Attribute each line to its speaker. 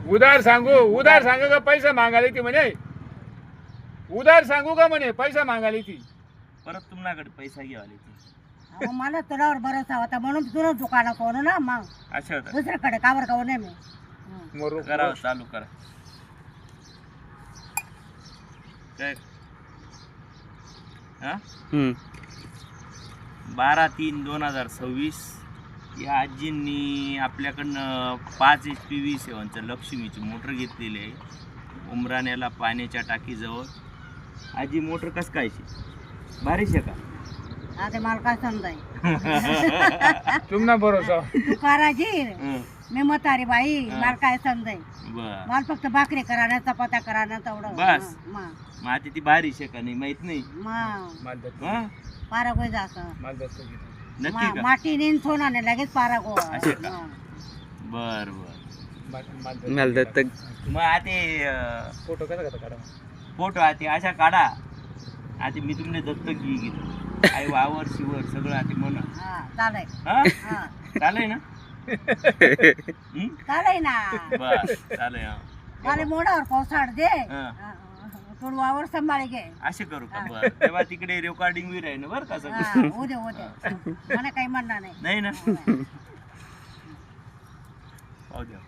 Speaker 1: उधार सांगू का पैसा मागायला ती म्हणे उधार सांगू का म्हणे पैसा मागायला ती
Speaker 2: परत तुमच्याकडे पैसा घेवाले ती
Speaker 3: अहो, मला तुझ्यावर भरोसा होता म्हणून तुला दुकानात कोण ना मग
Speaker 2: अशा होतं
Speaker 3: दुसऱ्याकडे कावर कावर नाही मी
Speaker 1: मरू
Speaker 2: करा चालू करा काय हा 12/3/2026 या आजींनी आपल्याकडनं 5 HP V7चं लक्ष्मीची मोटर घेतलेली आहे उमराण्याला पाण्याच्या टाकीजवळ आजी मोटर कसं कायची भारीच आहे का
Speaker 3: आता मला काय समजाय
Speaker 1: तुम्हाला भरोसा
Speaker 3: तू करायची
Speaker 2: हं,
Speaker 3: मी म्हातारी बाई मला काय समजाय
Speaker 2: बर
Speaker 3: मला फक्त भाकरी कराना चपात्या कराना तेवढं
Speaker 2: बस.
Speaker 3: मग
Speaker 2: मग आता ती भारीच आहे का नाही माहित नाही
Speaker 3: मग
Speaker 2: हा
Speaker 3: पारा गोय जातं
Speaker 2: नक्की का
Speaker 3: माटी नेन सोनाने लगेच पारा गो
Speaker 2: असे का? बर बर
Speaker 4: मला तर
Speaker 2: मग आता
Speaker 1: फोटो कसा काढा
Speaker 2: फोटो आता अशा काढा आता मी तुमने दत्तक घेतो आई वावर शिवर सगळं आता म्हणा
Speaker 3: हा चालय
Speaker 2: हा
Speaker 3: हा
Speaker 2: चालय ना
Speaker 3: चालय ना
Speaker 2: बर चालय हा
Speaker 3: मला मोडावर पावसाळ दे
Speaker 2: हा.
Speaker 3: थोडं वावर सांभाळे घे
Speaker 2: असे करू का बर तेव्हा तिकडे रेकॉर्डिंग वी राहील बरं का सगळं
Speaker 3: हा, उद्या मला काही म्हणणार नाही
Speaker 2: नाही ना पाहू द्या